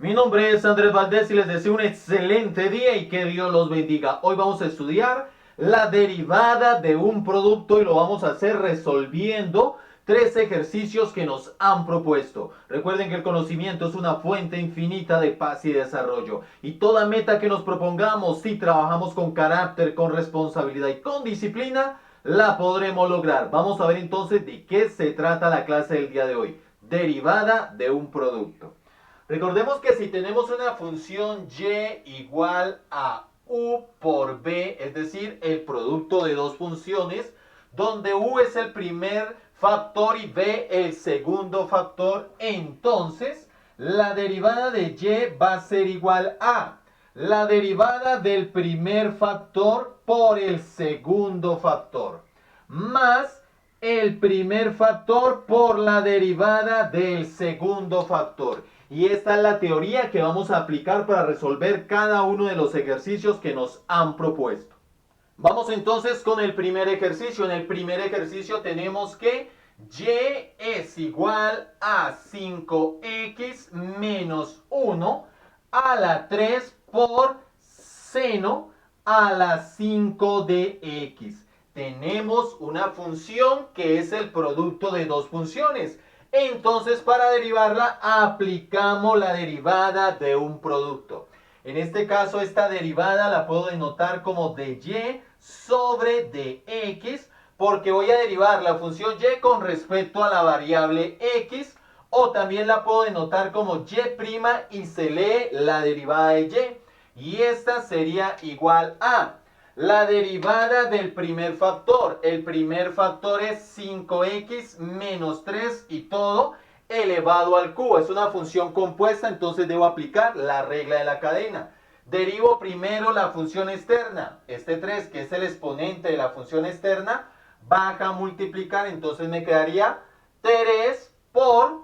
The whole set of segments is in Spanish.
Mi nombre es Andrés Valdés y les deseo un excelente día y que Dios los bendiga. Hoy vamos a estudiar la derivada de un producto y lo vamos a hacer resolviendo tres ejercicios que nos han propuesto. Recuerden que el conocimiento es una fuente infinita de paz y desarrollo. Y toda meta que nos propongamos, si trabajamos con carácter, con responsabilidad y con disciplina, la podremos lograr. Vamos a ver entonces de qué se trata la clase del día de hoy. Derivada de un producto. Recordemos que si tenemos una función y igual a u por b, es decir, el producto de dos funciones, donde u es el primer factor y b el segundo factor, entonces la derivada de y va a ser igual a la derivada del primer factor por el segundo factor, más el primer factor por la derivada del segundo factor. Y esta es la teoría que vamos a aplicar para resolver cada uno de los ejercicios que nos han propuesto. Vamos entonces con el primer ejercicio. En el primer ejercicio tenemos que y es igual a 5x menos 1 a la 3 por seno a la 5 de x. Tenemos una función que es el producto de dos funciones. Entonces, para derivarla, aplicamos la derivada de un producto. En este caso, esta derivada la puedo denotar como de y sobre de x, porque voy a derivar la función y con respecto a la variable x, o también la puedo denotar como y' y se lee la derivada de y. Y esta sería igual a la derivada del primer factor. El primer factor es 5x menos 3 y todo elevado al cubo. Es una función compuesta, entonces debo aplicar la regla de la cadena. Derivo primero la función externa. Este 3, que es el exponente de la función externa, baja a multiplicar, entonces me quedaría 3 por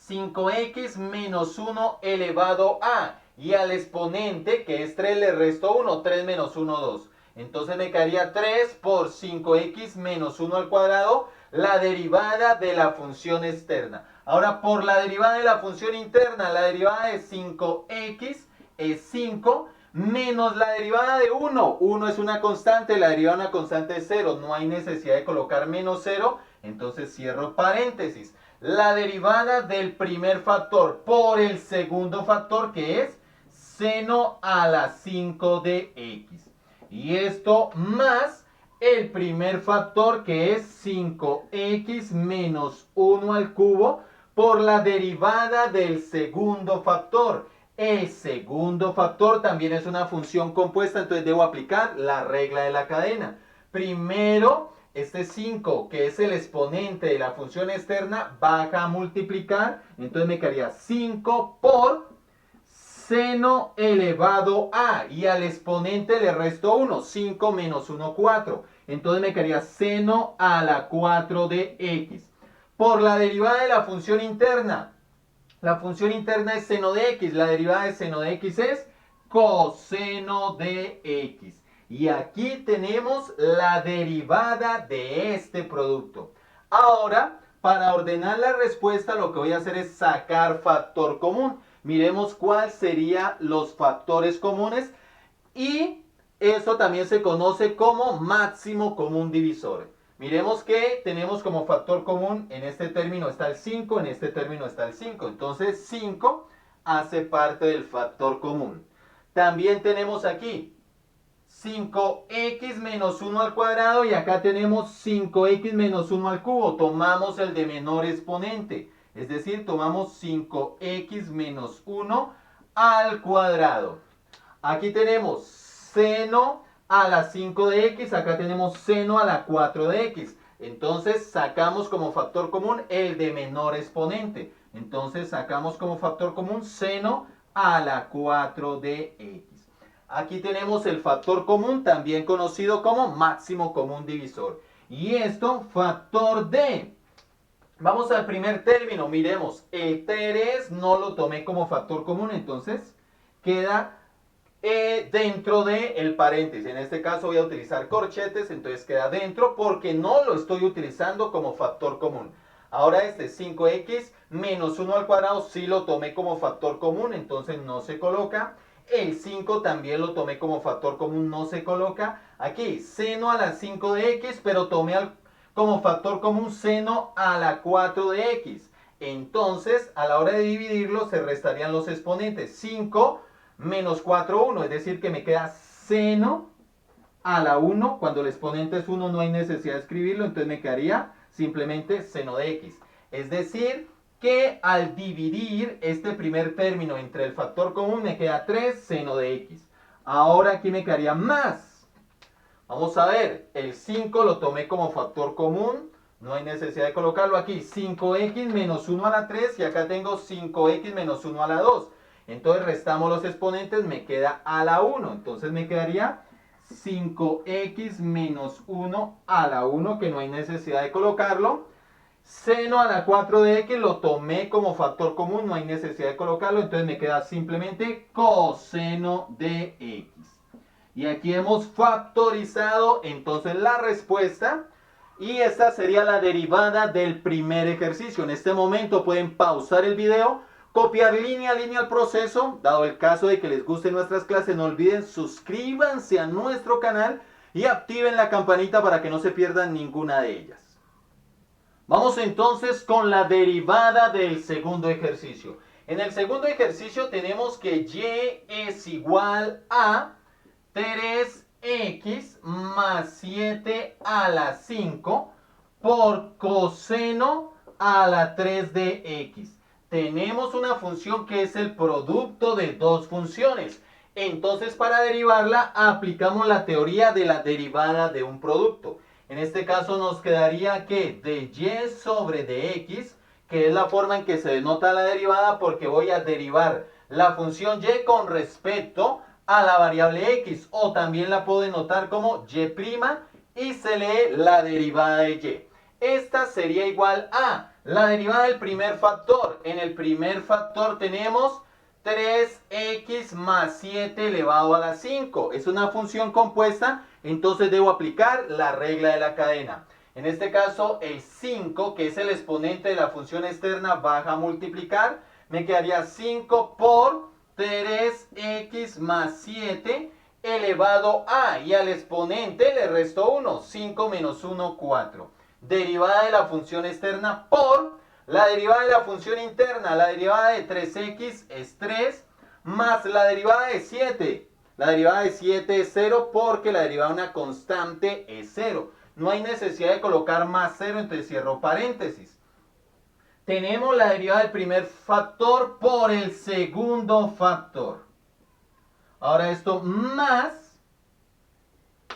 5x menos 1 elevado a. Y al exponente, que es 3, le resto 1. 3 menos 1, 2. Entonces me quedaría 3 por 5x menos 1 al cuadrado, la derivada de la función externa. Ahora, por la derivada de la función interna, la derivada de 5x es 5, menos la derivada de 1. 1 es una constante, la derivada de una constante es 0. No hay necesidad de colocar menos 0, entonces cierro paréntesis. La derivada del primer factor por el segundo factor, que es seno a la 5 de x. Y esto más el primer factor, que es 5x menos 1 al cubo, por la derivada del segundo factor. El segundo factor también es una función compuesta, entonces debo aplicar la regla de la cadena. Primero, este 5, que es el exponente de la función externa, baja a multiplicar, entonces me quedaría 5 por seno elevado a, y al exponente le resto 1, 5 menos 1, 4. Entonces me quedaría seno a la 4 de x. Por la derivada de la función interna. La función interna es seno de x. La derivada de seno de x es coseno de x. Y aquí tenemos la derivada de este producto. Ahora, para ordenar la respuesta, lo que voy a hacer es sacar factor común. Miremos cuáles serían los factores comunes, y eso también se conoce como máximo común divisor. Miremos que tenemos como factor común, en este término está el 5, en este término está el 5. Entonces 5 hace parte del factor común. También tenemos aquí 5x menos 1 al cuadrado, y acá tenemos 5x menos 1 al cubo. Tomamos el de menor exponente, es decir, tomamos 5x menos 1 al cuadrado. Aquí tenemos seno a la 5 de x, acá tenemos seno a la 4 de x. Entonces sacamos como factor común el de menor exponente. Entonces sacamos como factor común seno a la 4 de x. Aquí tenemos el factor común, también conocido como máximo común divisor. Y esto, factor de. Vamos al primer término, miremos. El 3 no lo tomé como factor común, entonces queda dentro del paréntesis. En este caso voy a utilizar corchetes, entonces queda dentro porque no lo estoy utilizando como factor común. Ahora este 5x menos 1 al cuadrado sí lo tomé como factor común, entonces no se coloca. El 5 también lo tomé como factor común, no se coloca. Aquí, seno a la 5 de x, pero tomé como factor común seno a la 4 de x. Entonces, a la hora de dividirlo, se restarían los exponentes. 5 menos 4, 1. Es decir, que me queda seno a la 1. Cuando el exponente es 1, no hay necesidad de escribirlo. Entonces me quedaría simplemente seno de x. Es decir, que al dividir este primer término entre el factor común, me queda 3 seno de x. Ahora aquí me quedaría más. Vamos a ver, el 5 lo tomé como factor común, no hay necesidad de colocarlo aquí. 5x menos 1 a la 3 y acá tengo 5x menos 1 a la 2. Entonces restamos los exponentes, me queda a la 1. Entonces me quedaría 5x menos 1 a la 1, que no hay necesidad de colocarlo. Seno a la 4 de x lo tomé como factor común, no hay necesidad de colocarlo. Entonces me queda simplemente coseno de x. Y aquí hemos factorizado entonces la respuesta. Y esta sería la derivada del primer ejercicio. En este momento pueden pausar el video, copiar línea a línea el proceso. Dado el caso de que les gusten nuestras clases, no olviden suscríbanse a nuestro canal y activen la campanita para que no se pierdan ninguna de ellas. Vamos entonces con la derivada del segundo ejercicio. En el segundo ejercicio tenemos que y es igual a 3x más 7 a la 5 por coseno a la 3 de x. Tenemos una función que es el producto de dos funciones. Entonces, para derivarla, aplicamos la teoría de la derivada de un producto. En este caso nos quedaría que de y sobre de x, que es la forma en que se denota la derivada, porque voy a derivar la función y con respecto a la variable x, o también la puedo denotar como y' y se lee la derivada de y. Esta sería igual a la derivada del primer factor. En el primer factor tenemos 3x más 7 elevado a la 5. Es una función compuesta, entonces debo aplicar la regla de la cadena. En este caso, el 5, que es el exponente de la función externa, baja a multiplicar. Me quedaría 5 por 3x más 7 elevado a, y al exponente le resto 1, 5 menos 1, 4. Derivada de la función externa por la derivada de la función interna. La derivada de 3x es 3, más la derivada de 7. La derivada de 7 es 0 porque la derivada de una constante es 0. No hay necesidad de colocar más 0, entonces cierro paréntesis. Tenemos la derivada del primer factor por el segundo factor. Ahora esto más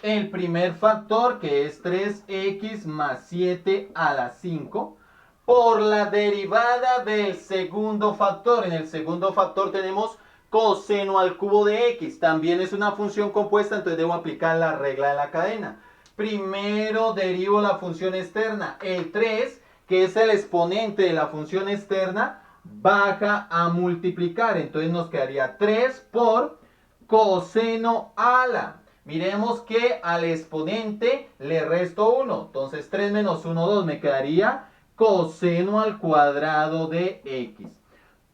el primer factor, que es 3x más 7 a la 5, por la derivada del segundo factor. En el segundo factor tenemos coseno al cubo de x. También es una función compuesta, entonces debo aplicar la regla de la cadena. Primero derivo la función externa. El 3, que es el exponente de la función externa, baja a multiplicar. Entonces nos quedaría 3 por coseno a la. Miremos que al exponente le resto 1. Entonces 3 menos 1, 2. Me quedaría coseno al cuadrado de x.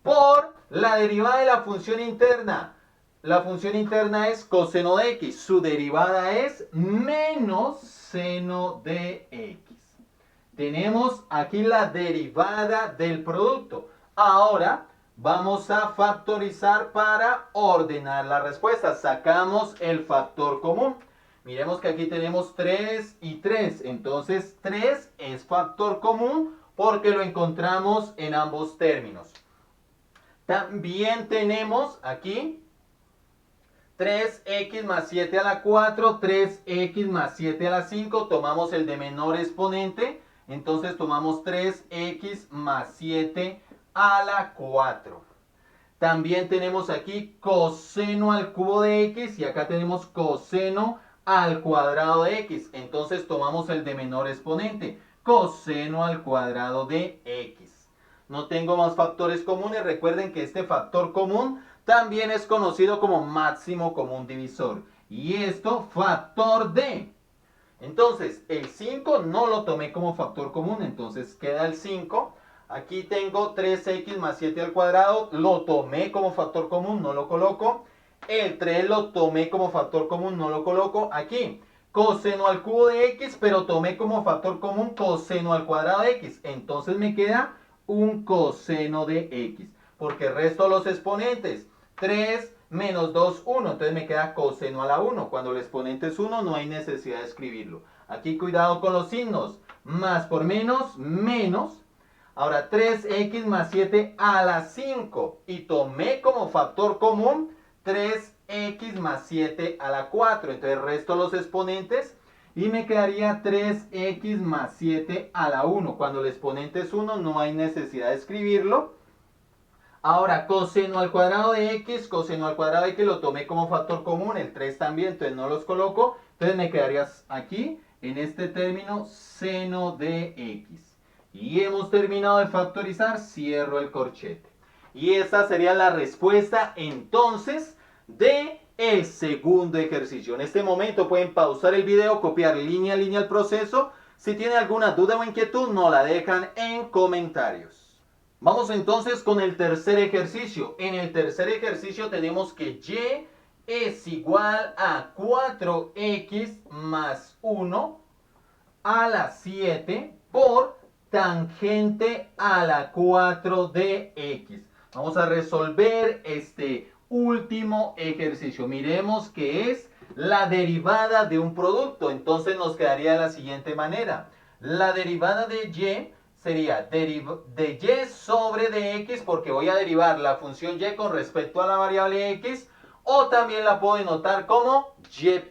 Por la derivada de la función interna. La función interna es coseno de x. Su derivada es menos seno de x. Tenemos aquí la derivada del producto. Ahora vamos a factorizar para ordenar la respuesta. Sacamos el factor común. Miremos que aquí tenemos 3 y 3. Entonces 3 es factor común porque lo encontramos en ambos términos. También tenemos aquí 3x más 7 a la 4, 3x más 7 a la 5. Tomamos el de menor exponente. Entonces tomamos 3x más 7 a la 4. También tenemos aquí coseno al cubo de x y acá tenemos coseno al cuadrado de x. Entonces tomamos el de menor exponente, coseno al cuadrado de x. No tengo más factores comunes. Recuerden que este factor común también es conocido como máximo común divisor. Y esto, factor de. Entonces, el 5 no lo tomé como factor común, entonces queda el 5. Aquí tengo 3x más 7 al cuadrado, lo tomé como factor común, no lo coloco. El 3 lo tomé como factor común, no lo coloco. Aquí, coseno al cubo de x, pero tomé como factor común coseno al cuadrado de x. Entonces me queda un coseno de x, porque resto los exponentes. 3 menos 2, 1. Entonces me queda coseno a la 1. Cuando el exponente es 1, no hay necesidad de escribirlo. Aquí cuidado con los signos. Más por menos, menos. Ahora 3x más 7 a la 5. Y tomé como factor común 3x más 7 a la 4. Entonces resto los exponentes y me quedaría 3x más 7 a la 1. Cuando el exponente es 1 no hay necesidad de escribirlo. Ahora, coseno al cuadrado de x, coseno al cuadrado de x lo tomé como factor común, el 3 también, entonces no los coloco. Entonces me quedaría aquí, en este término, seno de x. Y hemos terminado de factorizar, cierro el corchete. Y esta sería la respuesta entonces de el segundo ejercicio. En este momento pueden pausar el video, copiar línea a línea el proceso. Si tienen alguna duda o inquietud, nos la dejan en comentarios. Vamos entonces con el tercer ejercicio. En el tercer ejercicio tenemos que y es igual a 4x más 1 a la 7 por tangente a la 4 de x. Vamos a resolver este último ejercicio. Miremos que es la derivada de un producto. Entonces nos quedaría de la siguiente manera. La derivada de y sería de y sobre de x, porque voy a derivar la función y con respecto a la variable x, o también la puedo denotar como y',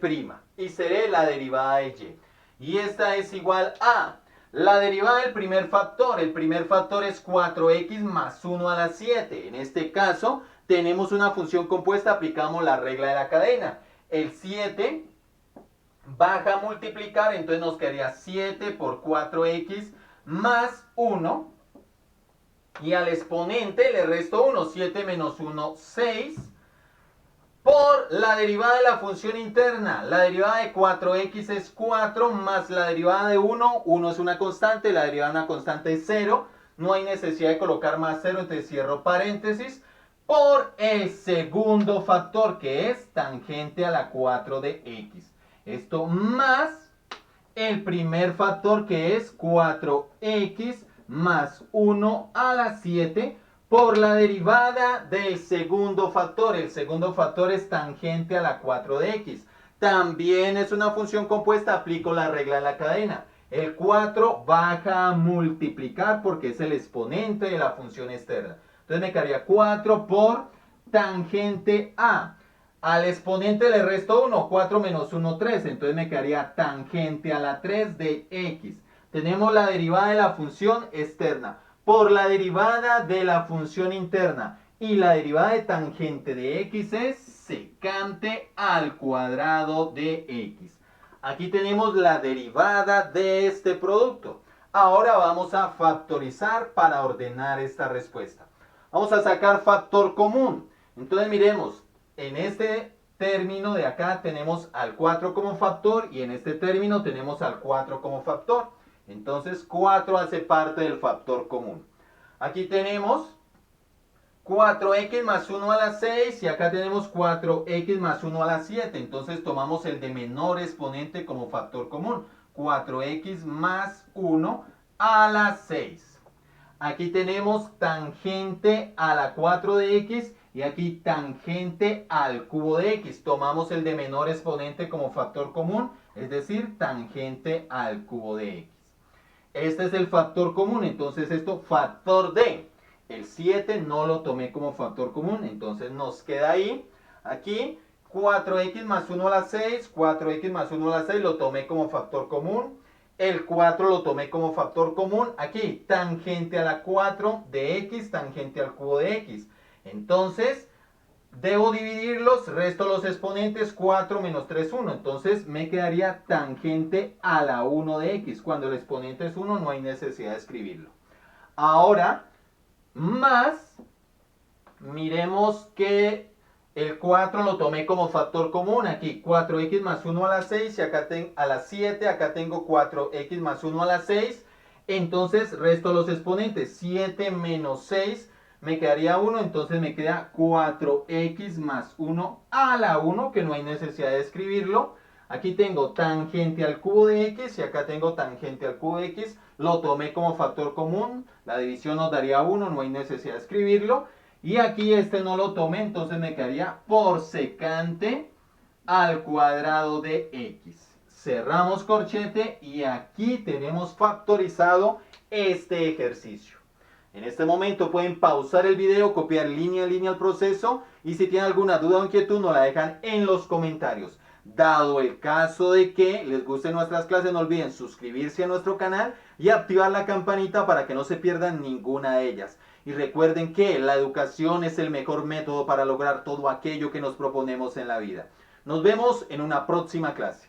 y seré la derivada de y. Y esta es igual a la derivada del primer factor. El primer factor es 4x más 1 a la 7. En este caso, tenemos una función compuesta, aplicamos la regla de la cadena. El 7 baja a multiplicar, entonces nos quedaría 7 por 4x más 1. Y al exponente le resto 1. 7 menos 1, 6. Por la derivada de la función interna. La derivada de 4x es 4 más la derivada de 1. 1 es una constante, la derivada de una constante es 0. No hay necesidad de colocar más 0, entonces cierro paréntesis. Por el segundo factor, que es tangente a la 4 de x. Esto más el primer factor, que es 4x más 1 a la 7 por la derivada del segundo factor. El segundo factor es tangente a la 4 de x. También es una función compuesta, aplico la regla de la cadena. El 4 baja a multiplicar porque es el exponente de la función externa. Entonces me quedaría 4 por tangente a. Al exponente le resto 1, 4 menos 1, 3. Entonces me quedaría tangente a la 3 de x. Tenemos la derivada de la función externa por la derivada de la función interna. Y la derivada de tangente de x es secante al cuadrado de x. Aquí tenemos la derivada de este producto. Ahora vamos a factorizar para ordenar esta respuesta. Vamos a sacar factor común. Entonces miremos, en este término de acá tenemos al 4 como factor y en este término tenemos al 4 como factor. Entonces 4 hace parte del factor común. Aquí tenemos 4x más 1 a la 6 y acá tenemos 4x más 1 a la 7. Entonces tomamos el de menor exponente como factor común. 4x más 1 a la 6. Aquí tenemos tangente a la 4 de x y aquí tangente al cubo de x. Tomamos el de menor exponente como factor común, es decir, tangente al cubo de x. Este es el factor común, entonces esto, factor de. El 7 no lo tomé como factor común, entonces nos queda ahí, aquí, 4x más 1 a la 6, 4x más 1 a la 6 lo tomé como factor común. El 4 lo tomé como factor común. Aquí, tangente a la 4 de x, tangente al cubo de x. Entonces, debo dividirlos, resto los exponentes, 4 menos 3, 1. Entonces, me quedaría tangente a la 1 de x. Cuando el exponente es 1, no hay necesidad de escribirlo. Ahora, más, miremos que El 4 lo tomé como factor común. Aquí 4x más 1 a la 6 y acá a la 7. Acá tengo 4x más 1 a la 6. Entonces resto los exponentes. 7 menos 6 me quedaría 1. Entonces me queda 4x más 1 a la 1, que no hay necesidad de escribirlo. Aquí tengo tangente al cubo de x y acá tengo tangente al cubo de x. Lo tomé como factor común. La división nos daría 1, no hay necesidad de escribirlo. Y aquí este no lo tomé, entonces me quedaría por secante al cuadrado de x. Cerramos corchete y aquí tenemos factorizado este ejercicio. En este momento pueden pausar el video, copiar línea a línea el proceso y si tienen alguna duda o inquietud nos la dejan en los comentarios. Dado el caso de que les gusten nuestras clases, no olviden suscribirse a nuestro canal y activar la campanita para que no se pierdan ninguna de ellas. Y recuerden que la educación es el mejor método para lograr todo aquello que nos proponemos en la vida. Nos vemos en una próxima clase.